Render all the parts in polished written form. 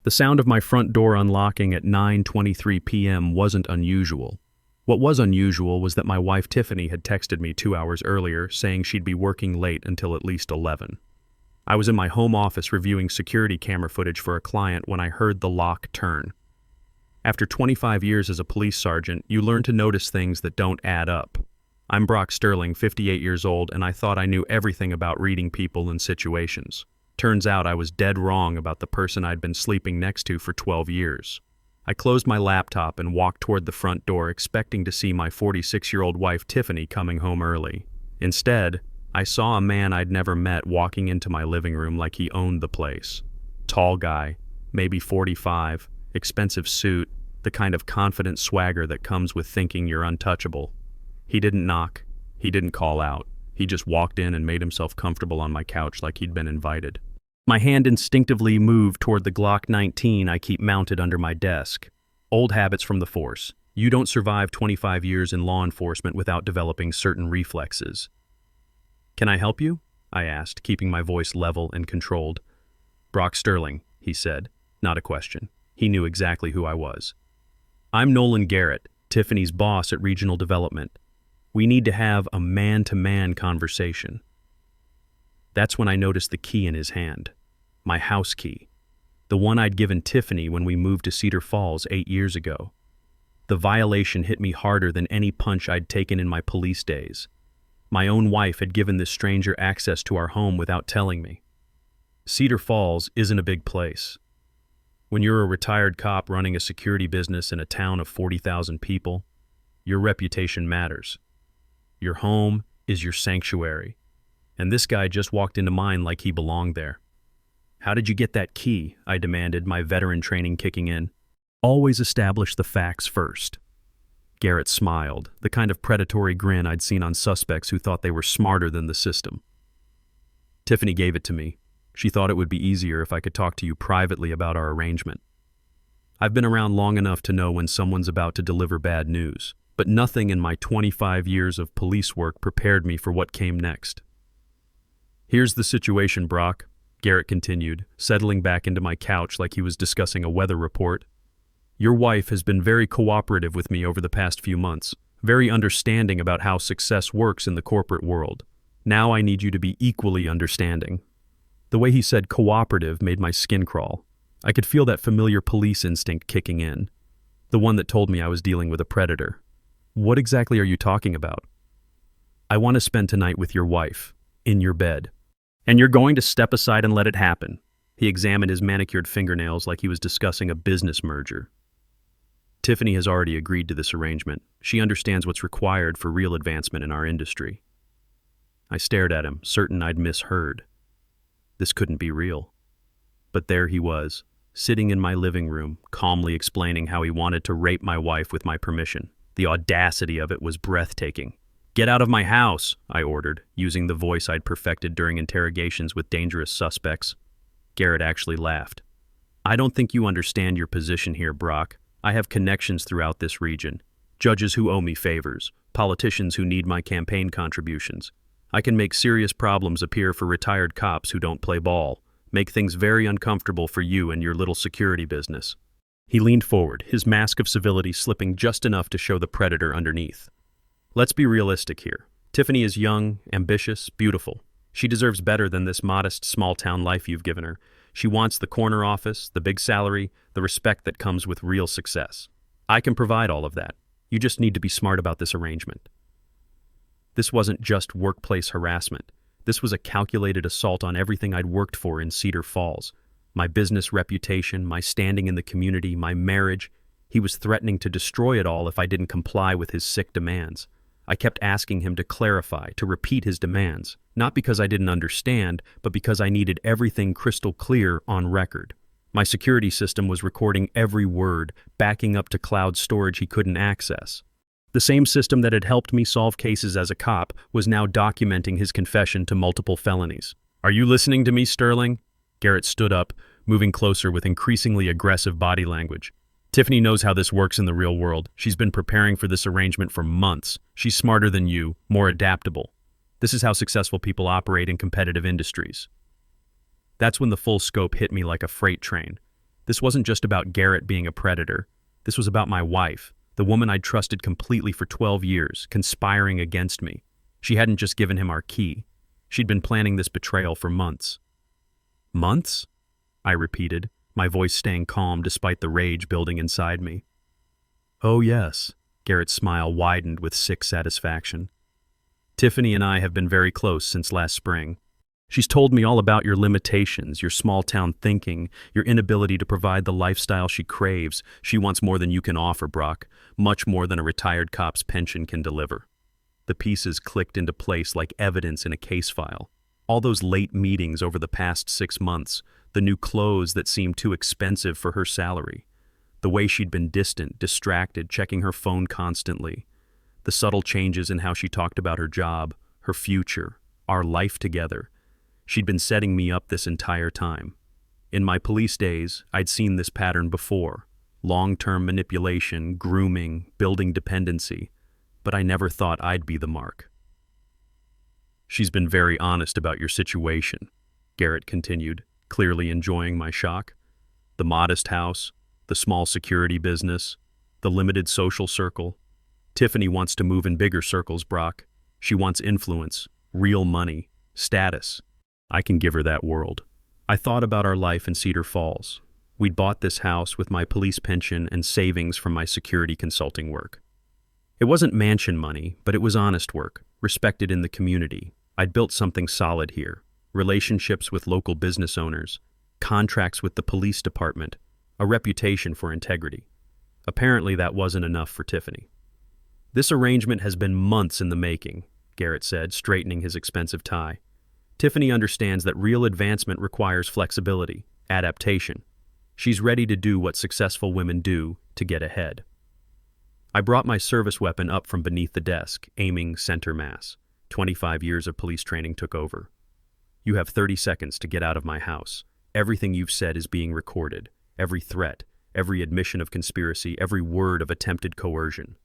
The sound of my front door unlocking at 9:23 p.m. wasn't unusual. What was unusual was that my wife Tiffany had texted me 2 hours earlier saying she'd be working late until at least 11. I was in my home office reviewing security camera footage for a client when I heard the lock turn. After 25 years as a police sergeant, you learn to notice things that don't add up. I'm Brock Sterling, 58 years old, and I thought I knew everything about reading people and situations. Turns out I was dead wrong about the person I'd been sleeping next to for 12 years. I closed my laptop and walked toward the front door, expecting to see my 46-year-old wife Tiffany coming home early. Instead, I saw a man I'd never met walking into my living room like he owned the place. Tall guy, maybe 45, expensive suit, the kind of confident swagger that comes with thinking you're untouchable. He didn't knock. He didn't call out. He just walked in and made himself comfortable on my couch like he'd been invited. My hand instinctively moved toward the Glock 19 I keep mounted under my desk. Old habits from the force. You don't survive 25 years in law enforcement without developing certain reflexes. "Can I help you?" I asked, keeping my voice level and controlled. "Brock Sterling," he said, not a question. He knew exactly who I was. "I'm Nolan Garrett, Tiffany's boss at Regional Development. We need to have a man-to-man conversation." That's when I noticed the key in his hand. My house key. The one I'd given Tiffany when we moved to Cedar Falls 8 years ago. The violation hit me harder than any punch I'd taken in my police days. My own wife had given this stranger access to our home without telling me. Cedar Falls isn't a big place. When you're a retired cop running a security business in a town of 40,000 people, your reputation matters. Your home is your sanctuary. And this guy just walked into mine like he belonged there. "How did you get that key?" I demanded, my veteran training kicking in. "Always establish the facts first." Garrett smiled, the kind of predatory grin I'd seen on suspects who thought they were smarter than the system. "Tiffany gave it to me. She thought it would be easier if I could talk to you privately about our arrangement. I've been around long enough to know when someone's about to deliver bad news, but nothing in my 25 years of police work prepared me for what came next." "Here's the situation, Brock," Garrett continued, settling back into my couch like he was discussing a weather report. "Your wife has been very cooperative with me over the past few months, very understanding about how success works in the corporate world. Now I need you to be equally understanding." The way he said cooperative made my skin crawl. I could feel that familiar police instinct kicking in, the one that told me I was dealing with a predator. "What exactly are you talking about?" "I want to spend tonight with your wife, in your bed. And you're going to step aside and let it happen." He examined his manicured fingernails like he was discussing a business merger. "Tiffany has already agreed to this arrangement. She understands what's required for real advancement in our industry." I stared at him, certain I'd misheard. This couldn't be real. But there he was, sitting in my living room, calmly explaining how he wanted to rape my wife with my permission. The audacity of it was breathtaking. "Get out of my house," I ordered, using the voice I'd perfected during interrogations with dangerous suspects. Garrett actually laughed. "I don't think you understand your position here, Brock. I have connections throughout this region. Judges who owe me favors, politicians who need my campaign contributions. I can make serious problems appear for retired cops who don't play ball, make things very uncomfortable for you and your little security business." He leaned forward, his mask of civility slipping just enough to show the predator underneath. "Let's be realistic here. Tiffany is young, ambitious, beautiful. She deserves better than this modest, small-town life you've given her. She wants the corner office, the big salary, the respect that comes with real success. I can provide all of that. You just need to be smart about this arrangement." This wasn't just workplace harassment. This was a calculated assault on everything I'd worked for in Cedar Falls. My business reputation, my standing in the community, my marriage. He was threatening to destroy it all if I didn't comply with his sick demands. I kept asking him to clarify, to repeat his demands, not because I didn't understand, but because I needed everything crystal clear on record. My security system was recording every word, backing up to cloud storage he couldn't access. The same system that had helped me solve cases as a cop was now documenting his confession to multiple felonies. "Are you listening to me, Sterling?" Garrett stood up, moving closer with increasingly aggressive body language. "Tiffany knows how this works in the real world. She's been preparing for this arrangement for months. She's smarter than you, more adaptable. This is how successful people operate in competitive industries." That's when the full scope hit me like a freight train. This wasn't just about Garrett being a predator. This was about my wife, the woman I'd trusted completely for 12 years, conspiring against me. She hadn't just given him our key. She'd been planning this betrayal for months. Months? I repeated, my voice staying calm despite the rage building inside me. Oh yes, Garrett's smile widened with sick satisfaction. Tiffany and I have been very close since last spring. She's told me all about your limitations, your small-town thinking, your inability to provide the lifestyle she craves. She wants more than you can offer, Brock, much more than a retired cop's pension can deliver. The pieces clicked into place like evidence in a case file. All those late meetings over the past 6 months, the new clothes that seemed too expensive for her salary, the way she'd been distant, distracted, checking her phone constantly, the subtle changes in how she talked about her job, her future, our life together. She'd been setting me up this entire time. In my police days, I'd seen this pattern before. Long-term manipulation, grooming, building dependency. But I never thought I'd be the mark. She's been very honest about your situation, Garrett continued, clearly enjoying my shock. The modest house, the small security business, the limited social circle. Tiffany wants to move in bigger circles, Brock. She wants influence, real money, status. I can give her that world. I thought about our life in Cedar Falls. We'd bought this house with my police pension and savings from my security consulting work. It wasn't mansion money, but it was honest work, respected in the community. I'd built something solid here. Relationships with local business owners, contracts with the police department, a reputation for integrity. Apparently that wasn't enough for Tiffany. This arrangement has been months in the making, Garrett said, straightening his expensive tie. Tiffany understands that real advancement requires flexibility, adaptation. She's ready to do what successful women do to get ahead. I brought my service weapon up from beneath the desk, aiming center mass. 25 years of police training took over. You have 30 seconds to get out of my house. Everything you've said is being recorded. Every threat, every admission of conspiracy, every word of attempted coercion.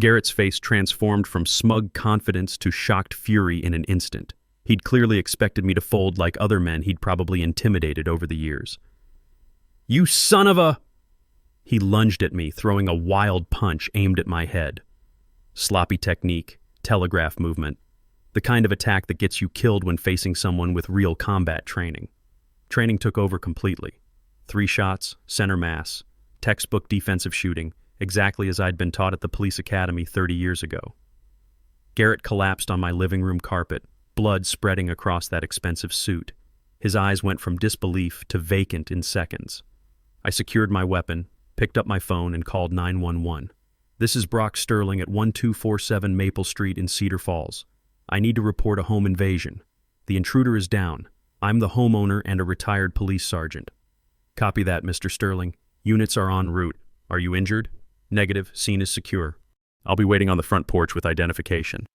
Garrett's face transformed from smug confidence to shocked fury in an instant. He'd clearly expected me to fold like other men he'd probably intimidated over the years. You son of a... He lunged at me, throwing a wild punch aimed at my head. Sloppy technique, telegraph movement, the kind of attack that gets you killed when facing someone with real combat training. Training took over completely. 3 shots, center mass, textbook defensive shooting, exactly as I'd been taught at the police academy 30 years ago. Garrett collapsed on my living room carpet, blood spreading across that expensive suit. His eyes went from disbelief to vacant in seconds. I secured my weapon, picked up my phone, and called 911. This is Brock Sterling at 1247 Maple Street in Cedar Falls. I need to report a home invasion. The intruder is down. I'm the homeowner and a retired police sergeant. Copy that, Mr. Sterling. Units are en route. Are you injured? Negative. Scene is secure. I'll be waiting on the front porch with identification.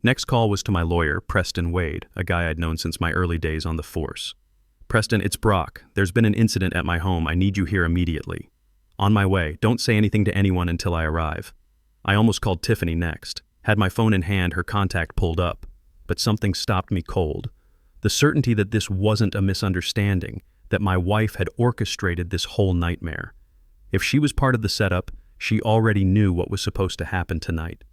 Next call was to my lawyer, Preston Wade, a guy I'd known since my early days on the force. Preston, it's Brock. There's been an incident at my home. I need you here immediately. On my way. Don't say anything to anyone until I arrive. I almost called Tiffany next. Had my phone in hand, her contact pulled up. But something stopped me cold. The certainty that this wasn't a misunderstanding, that my wife had orchestrated this whole nightmare. If she was part of the setup, she already knew what was supposed to happen tonight.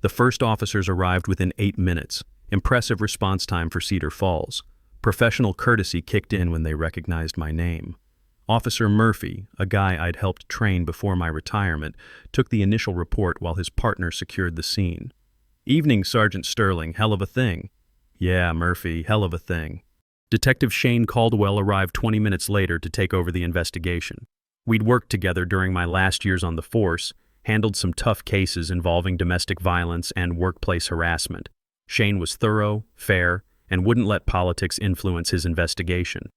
The first officers arrived within 8 minutes. Impressive response time for Cedar Falls. Professional courtesy kicked in when they recognized my name. Officer Murphy, a guy I'd helped train before my retirement, took the initial report while his partner secured the scene. Evening, Sergeant Sterling, hell of a thing. Yeah, Murphy, hell of a thing. Detective Shane Caldwell arrived 20 minutes later to take over the investigation. We'd worked together during my last years on the force, handled some tough cases involving domestic violence and workplace harassment. Shane was thorough, fair, and wouldn't let politics influence his investigation.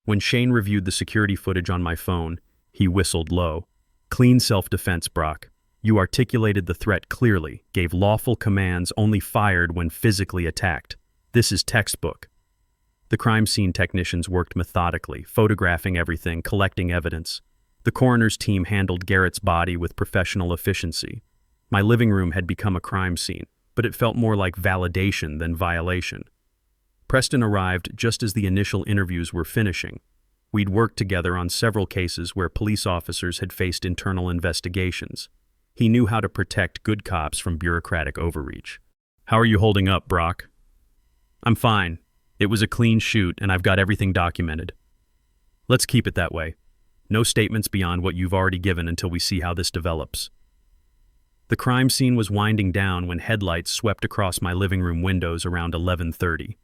When Shane reviewed the security footage on my phone, he whistled low. Clean self-defense, Brock. You articulated the threat clearly, gave lawful commands, only fired when physically attacked. This is textbook. The crime scene technicians worked methodically, photographing everything, collecting evidence. The coroner's team handled Garrett's body with professional efficiency. My living room had become a crime scene, but it felt more like validation than violation. Preston arrived just as the initial interviews were finishing. We'd worked together on several cases where police officers had faced internal investigations. He knew how to protect good cops from bureaucratic overreach. "How are you holding up, Brock?" "I'm fine. It was a clean shoot, and I've got everything documented." "Let's keep it that way. No statements beyond what you've already given until we see how this develops." The crime scene was winding down when headlights swept across my living room windows around 11:30.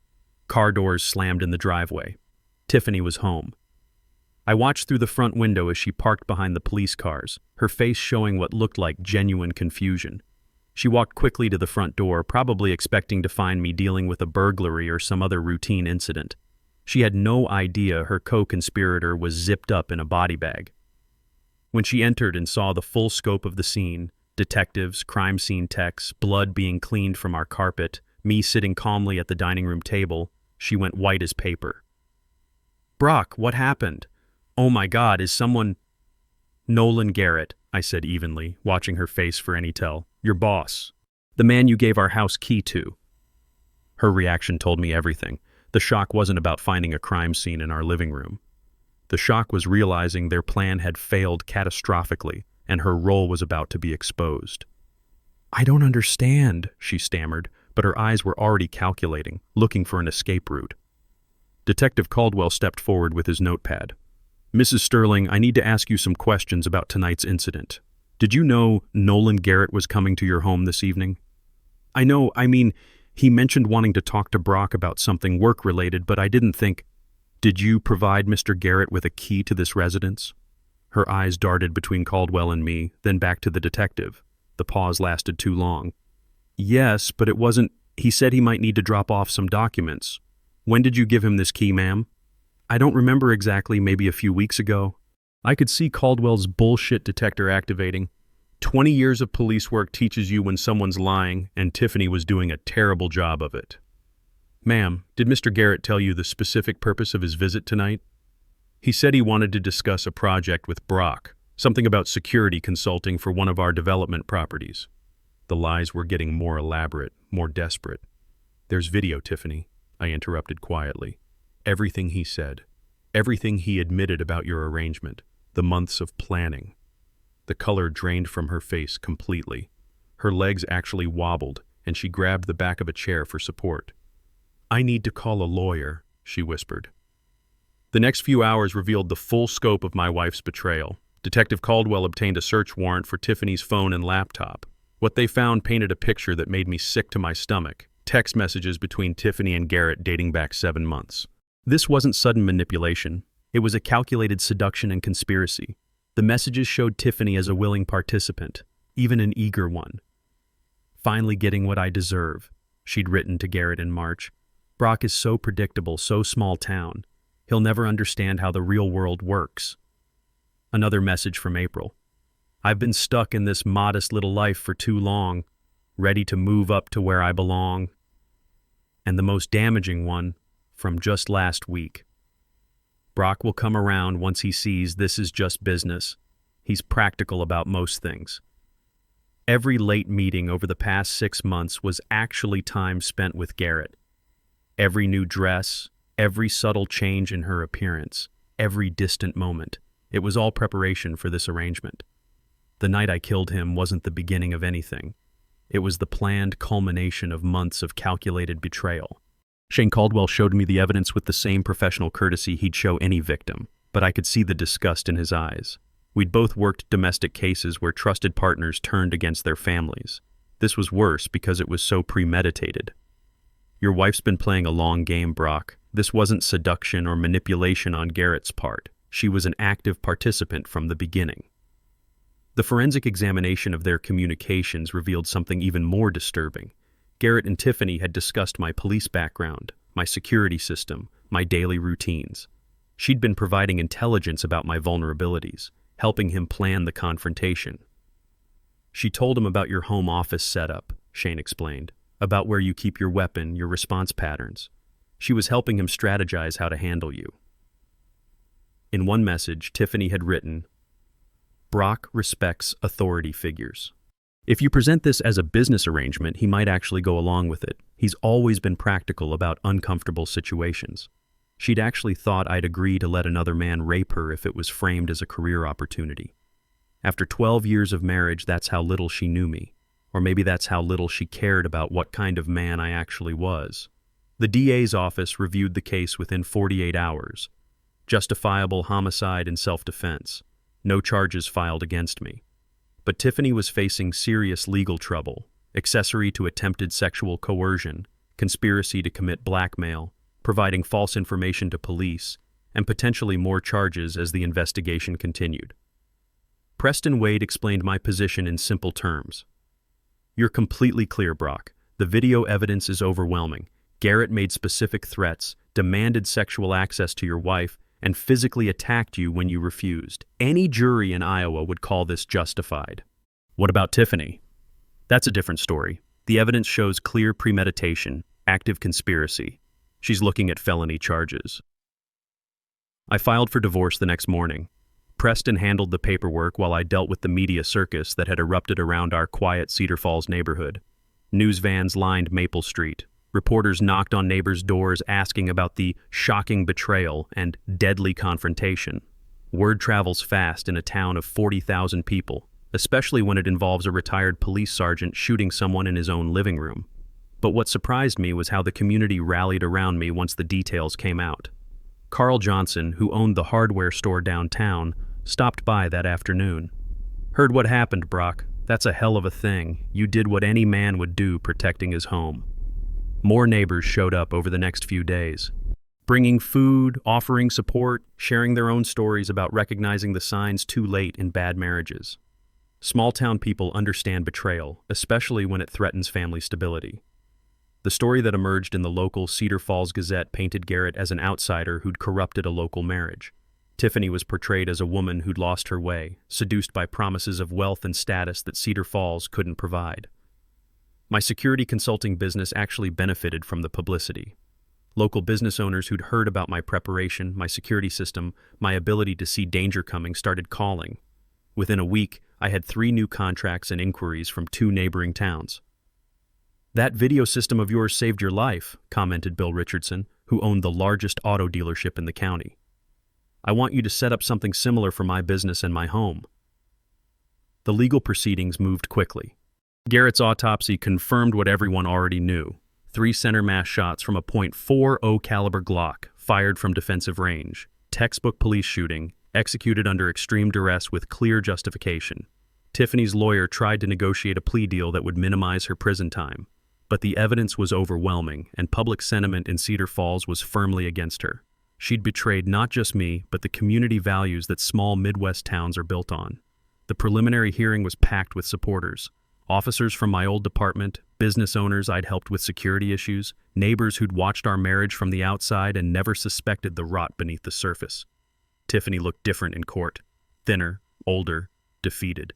Car doors slammed in the driveway. Tiffany was home. I watched through the front window as she parked behind the police cars, her face showing what looked like genuine confusion. She walked quickly to the front door, probably expecting to find me dealing with a burglary or some other routine incident. She had no idea her co-conspirator was zipped up in a body bag. When she entered and saw the full scope of the scene, detectives, crime scene techs, blood being cleaned from our carpet, me sitting calmly at the dining room table, she went white as paper. "Brock, what happened? Oh my God, is someone—" "Nolan Garrett," I said evenly, watching her face for any tell. "Your boss. The man you gave our house key to." Her reaction told me everything. The shock wasn't about finding a crime scene in our living room. The shock was realizing their plan had failed catastrophically, and her role was about to be exposed. "I don't understand," she stammered, but her eyes were already calculating, looking for an escape route. Detective Caldwell stepped forward with his notepad. "Mrs. Sterling, I need to ask you some questions about tonight's incident. Did you know Nolan Garrett was coming to your home this evening?" He mentioned wanting to talk to Brock about something work-related, but I didn't think—" "Did you provide Mr. Garrett with a key to this residence?" Her eyes darted between Caldwell and me, then back to the detective. The pause lasted too long. "Yes, but it wasn't— He said he might need to drop off some documents." "When did you give him this key, ma'am?" "I don't remember exactly, maybe a few weeks ago." I could see Caldwell's bullshit detector activating. 20 years of police work teaches you when someone's lying, and Tiffany was doing a terrible job of it. "Ma'am, did Mr. Garrett tell you the specific purpose of his visit tonight?" "He said he wanted to discuss a project with Brock, something about security consulting for one of our development properties." The lies were getting more elaborate, more desperate. "There's video, Tiffany," I interrupted quietly. "Everything he said. Everything he admitted about your arrangement. The months of planning." The color drained from her face completely. Her legs actually wobbled, and she grabbed the back of a chair for support. "I need to call a lawyer," she whispered. The next few hours revealed the full scope of my wife's betrayal. Detective Caldwell obtained a search warrant for Tiffany's phone and laptop. What they found painted a picture that made me sick to my stomach. Text messages between Tiffany and Garrett dating back 7 months. This wasn't sudden manipulation. It was a calculated seduction and conspiracy. The messages showed Tiffany as a willing participant, even an eager one. "Finally getting what I deserve," she'd written to Garrett in March. "Brock is so predictable, so small town. He'll never understand how the real world works." Another message from April. "I've been stuck in this modest little life for too long, ready to move up to where I belong." And the most damaging one, from just last week. "Brock will come around once he sees this is just business. He's practical about most things." Every late meeting over the past 6 months was actually time spent with Garrett. Every new dress, every subtle change in her appearance, every distant moment. It was all preparation for this arrangement. The night I killed him wasn't the beginning of anything. It was the planned culmination of months of calculated betrayal. Shane Caldwell showed me the evidence with the same professional courtesy he'd show any victim, but I could see the disgust in his eyes. We'd both worked domestic cases where trusted partners turned against their families. This was worse because it was so premeditated. "Your wife's been playing a long game, Brock. This wasn't seduction or manipulation on Garrett's part. She was an active participant from the beginning." The forensic examination of their communications revealed something even more disturbing. Garrett and Tiffany had discussed my police background, my security system, my daily routines. She'd been providing intelligence about my vulnerabilities, helping him plan the confrontation. "She told him about your home office setup," Shane explained, "about where you keep your weapon, your response patterns. She was helping him strategize how to handle you." In one message, Tiffany had written, "Brock respects authority figures. If you present this as a business arrangement, he might actually go along with it. He's always been practical about uncomfortable situations." She'd actually thought I'd agree to let another man rape her if it was framed as a career opportunity. After 12 years of marriage, that's how little she knew me. Or maybe that's how little she cared about what kind of man I actually was. The DA's office reviewed the case within 48 hours. Justifiable homicide and self-defense. No charges filed against me. But Tiffany was facing serious legal trouble, accessory to attempted sexual coercion, conspiracy to commit blackmail, providing false information to police, and potentially more charges as the investigation continued. Preston Wade explained my position in simple terms. You're completely clear, Brock. The video evidence is overwhelming. Garrett made specific threats, demanded sexual access to your wife, and physically attacked you when you refused. Any jury in Iowa would call this justified. What about Tiffany? That's a different story. The evidence shows clear premeditation, active conspiracy. She's looking at felony charges. I filed for divorce the next morning. Preston handled the paperwork while I dealt with the media circus that had erupted around our quiet Cedar Falls neighborhood. News vans lined Maple Street. Reporters knocked on neighbors' doors asking about the shocking betrayal and deadly confrontation. Word travels fast in a town of 40,000 people, especially when it involves a retired police sergeant shooting someone in his own living room. But what surprised me was how the community rallied around me once the details came out. Carl Johnson, who owned the hardware store downtown, stopped by that afternoon. Heard what happened, Brock. That's a hell of a thing. You did what any man would do protecting his home. More neighbors showed up over the next few days, bringing food, offering support, sharing their own stories about recognizing the signs too late in bad marriages. Small-town people understand betrayal, especially when it threatens family stability. The story that emerged in the local Cedar Falls Gazette painted Garrett as an outsider who'd corrupted a local marriage. Tiffany was portrayed as a woman who'd lost her way, seduced by promises of wealth and status that Cedar Falls couldn't provide. My security consulting business actually benefited from the publicity. Local business owners who'd heard about my preparation, my security system, my ability to see danger coming started calling. Within a week, I had 3 new contracts and inquiries from 2 neighboring towns. That video system of yours saved your life, commented Bill Richardson, who owned the largest auto dealership in the county. I want you to set up something similar for my business and my home. The legal proceedings moved quickly. Garrett's autopsy confirmed what everyone already knew. 3 center mass shots from a .40 caliber Glock fired from defensive range. Textbook police shooting, executed under extreme duress with clear justification. Tiffany's lawyer tried to negotiate a plea deal that would minimize her prison time. But the evidence was overwhelming, and public sentiment in Cedar Falls was firmly against her. She'd betrayed not just me, but the community values that small Midwest towns are built on. The preliminary hearing was packed with supporters. Officers from my old department, business owners I'd helped with security issues, neighbors who'd watched our marriage from the outside and never suspected the rot beneath the surface. Tiffany looked different in court. Thinner, older, defeated.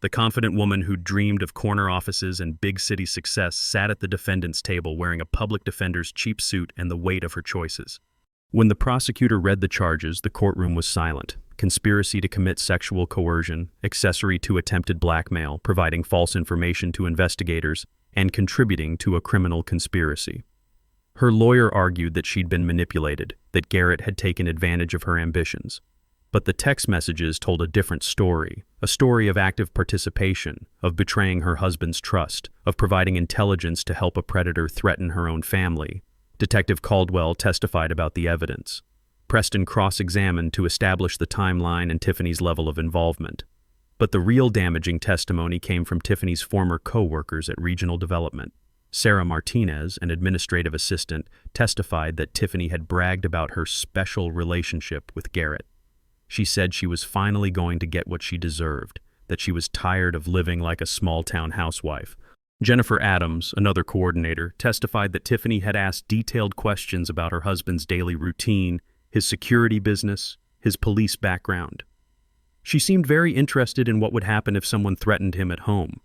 The confident woman who'd dreamed of corner offices and big city success sat at the defendant's table wearing a public defender's cheap suit and the weight of her choices. When the prosecutor read the charges, the courtroom was silent. Conspiracy to commit sexual coercion, accessory to attempted blackmail, providing false information to investigators, and contributing to a criminal conspiracy. Her lawyer argued that she'd been manipulated, that Garrett had taken advantage of her ambitions. But the text messages told a different story, a story of active participation, of betraying her husband's trust, of providing intelligence to help a predator threaten her own family. Detective Caldwell testified about the evidence. Preston cross-examined to establish the timeline and Tiffany's level of involvement. But the real damaging testimony came from Tiffany's former co-workers at Regional Development. Sarah Martinez, an administrative assistant, testified that Tiffany had bragged about her special relationship with Garrett. She said she was finally going to get what she deserved, that she was tired of living like a small-town housewife. Jennifer Adams, another coordinator, testified that Tiffany had asked detailed questions about her husband's daily routine, his security business, his police background. She seemed very interested in what would happen if someone threatened him at home.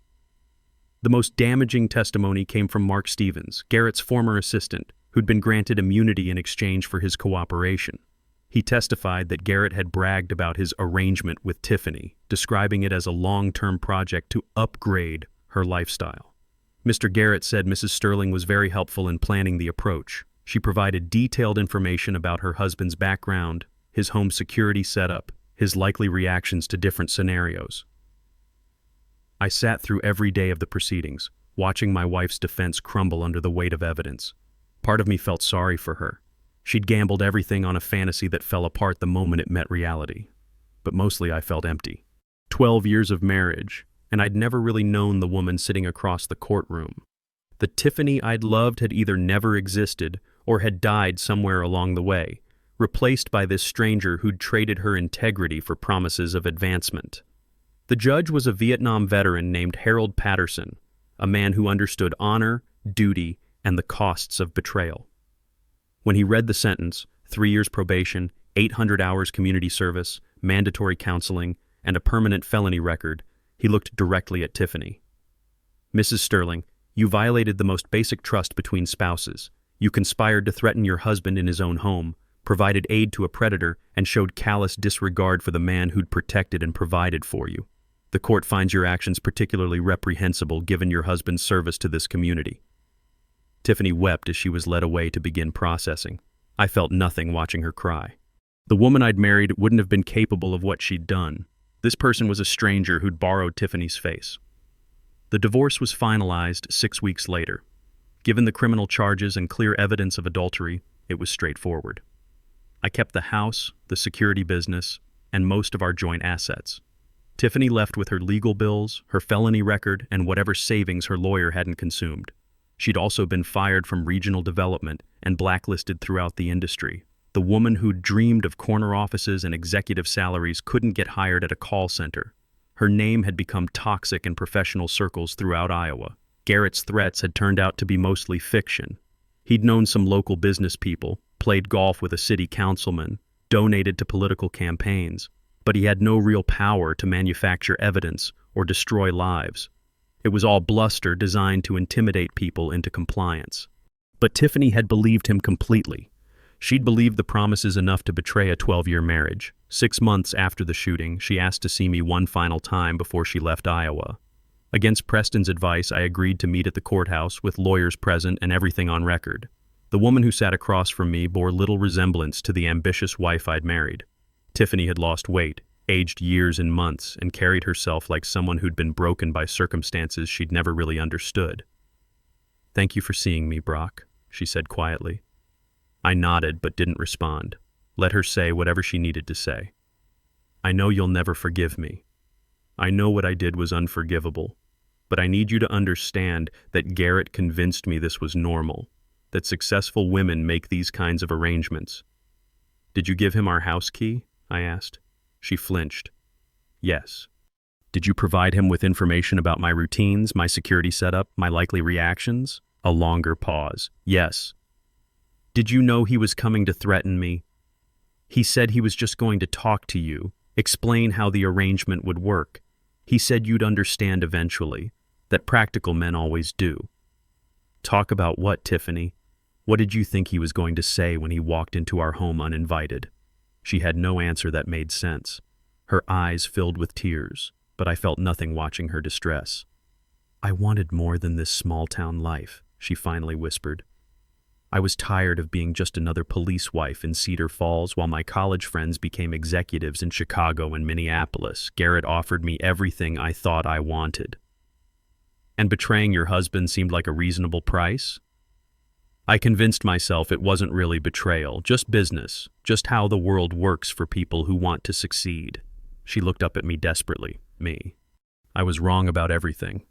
The most damaging testimony came from Mark Stevens, Garrett's former assistant, who'd been granted immunity in exchange for his cooperation. He testified that Garrett had bragged about his arrangement with Tiffany, describing it as a long-term project to upgrade her lifestyle. Mr. Garrett said Mrs. Sterling was very helpful in planning the approach. She provided detailed information about her husband's background, his home security setup, his likely reactions to different scenarios. I sat through every day of the proceedings, watching my wife's defense crumble under the weight of evidence. Part of me felt sorry for her. She'd gambled everything on a fantasy that fell apart the moment it met reality. But mostly I felt empty. 12 years of marriage, and I'd never really known the woman sitting across the courtroom. The Tiffany I'd loved had either never existed or had died somewhere along the way, replaced by this stranger who'd traded her integrity for promises of advancement. The judge was a Vietnam veteran named Harold Patterson, a man who understood honor, duty, and the costs of betrayal. When he read the sentence, 3 years probation, 800 hours community service, mandatory counseling, and a permanent felony record, he looked directly at Tiffany. "Mrs. Sterling, you violated the most basic trust between spouses. You conspired to threaten your husband in his own home, provided aid to a predator, and showed callous disregard for the man who'd protected and provided for you. The court finds your actions particularly reprehensible given your husband's service to this community." Tiffany wept as she was led away to begin processing. I felt nothing watching her cry. The woman I'd married wouldn't have been capable of what she'd done. This person was a stranger who'd borrowed Tiffany's face. The divorce was finalized 6 weeks later. Given the criminal charges and clear evidence of adultery, it was straightforward. I kept the house, the security business, and most of our joint assets. Tiffany left with her legal bills, her felony record, and whatever savings her lawyer hadn't consumed. She'd also been fired from regional development and blacklisted throughout the industry. The woman who'd dreamed of corner offices and executive salaries couldn't get hired at a call center. Her name had become toxic in professional circles throughout Iowa. Garrett's threats had turned out to be mostly fiction. He'd known some local business people, played golf with a city councilman, donated to political campaigns, but he had no real power to manufacture evidence or destroy lives. It was all bluster designed to intimidate people into compliance. But Tiffany had believed him completely. She'd believed the promises enough to betray a 12-year marriage. 6 months after the shooting, she asked to see me one final time before she left Iowa. Against Preston's advice, I agreed to meet at the courthouse with lawyers present and everything on record. The woman who sat across from me bore little resemblance to the ambitious wife I'd married. Tiffany had lost weight, aged years and months, and carried herself like someone who'd been broken by circumstances she'd never really understood. "Thank you for seeing me, Brock," she said quietly. I nodded but didn't respond. Let her say whatever she needed to say. "I know you'll never forgive me. I know what I did was unforgivable, but I need you to understand that Garrett convinced me this was normal, that successful women make these kinds of arrangements." "Did you give him our house key?" I asked. She flinched. "Yes." "Did you provide him with information about my routines, my security setup, my likely reactions?" A longer pause. "Yes." "Did you know he was coming to threaten me?" "He said he was just going to talk to you, explain how the arrangement would work. He said you'd understand eventually, that practical men always do." "Talk about what, Tiffany? What did you think he was going to say when he walked into our home uninvited?" She had no answer that made sense. Her eyes filled with tears, but I felt nothing watching her distress. "I wanted more than this small-town life," she finally whispered. "I was tired of being just another police wife in Cedar Falls while my college friends became executives in Chicago and Minneapolis. Garrett offered me everything I thought I wanted." "And betraying your husband seemed like a reasonable price?" I convinced myself it wasn't really betrayal, just business, just how the world works for people who want to succeed. She looked up at me desperately. Me. I was wrong about everything.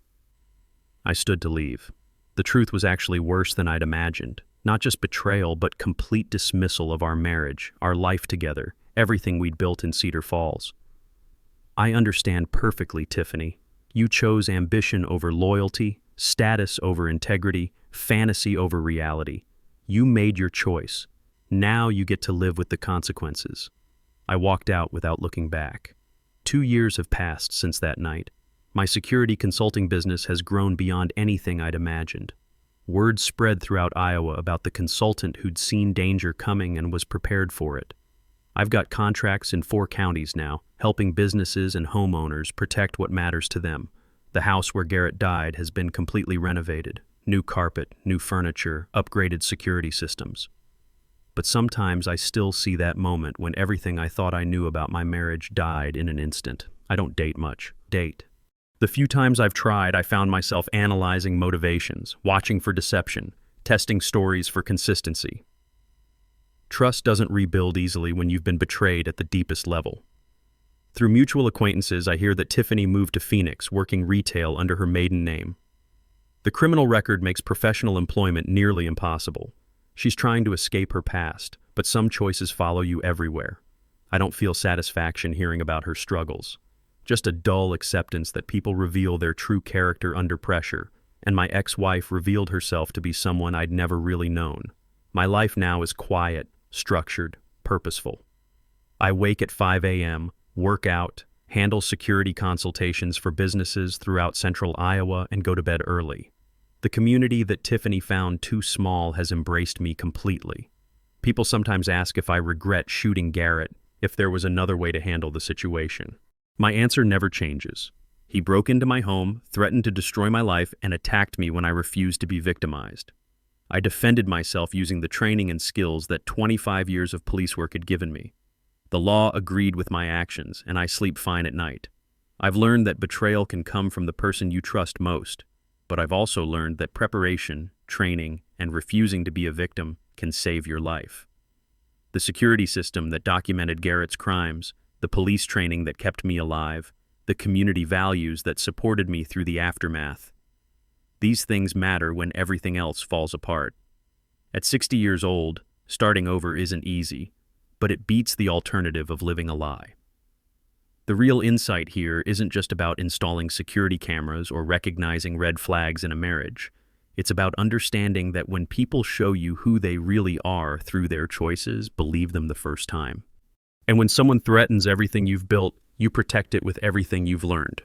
I stood to leave. The truth was actually worse than I'd imagined. Not just betrayal, but complete dismissal of our marriage, our life together, everything we'd built in Cedar Falls. "I understand perfectly, Tiffany. You chose ambition over loyalty, status over integrity, fantasy over reality. You made your choice. Now you get to live with the consequences." I walked out without looking back. 2 years have passed since that night. My security consulting business has grown beyond anything I'd imagined. Word spread throughout Iowa about the consultant who'd seen danger coming and was prepared for it. I've got contracts in 4 counties now, helping businesses and homeowners protect what matters to them. The house where Garrett died has been completely renovated. new carpet, new furniture, upgraded security systems. But sometimes I still see that moment when everything I thought I knew about my marriage died in an instant. I don't date much. The few times I've tried, I found myself analyzing motivations, watching for deception, testing stories for consistency. Trust doesn't rebuild easily when you've been betrayed at the deepest level. Through mutual acquaintances, I hear that Tiffany moved to Phoenix, working retail under her maiden name. The criminal record makes professional employment nearly impossible. She's trying to escape her past, but some choices follow you everywhere. I don't feel satisfaction hearing about her struggles. Just a dull acceptance that people reveal their true character under pressure, and my ex-wife revealed herself to be someone I'd never really known. My life now is quiet, structured, purposeful. I wake at 5 a.m., work out, handle security consultations for businesses throughout central Iowa, and go to bed early. The community that Tiffany found too small has embraced me completely. People sometimes ask if I regret shooting Garrett, if there was another way to handle the situation. My answer never changes. He broke into my home, threatened to destroy my life, and attacked me when I refused to be victimized. I defended myself using the training and skills that 25 years of police work had given me. The law agreed with my actions, and I sleep fine at night. I've learned that betrayal can come from the person you trust most, but I've also learned that preparation, training, and refusing to be a victim can save your life. The security system that documented Garrett's crimes, the police training that kept me alive, the community values that supported me through the aftermath. These things matter when everything else falls apart. At 60 years old, starting over isn't easy, but it beats the alternative of living a lie. The real insight here isn't just about installing security cameras or recognizing red flags in a marriage. It's about understanding that when people show you who they really are through their choices, believe them the first time. And when someone threatens everything you've built, you protect it with everything you've learned.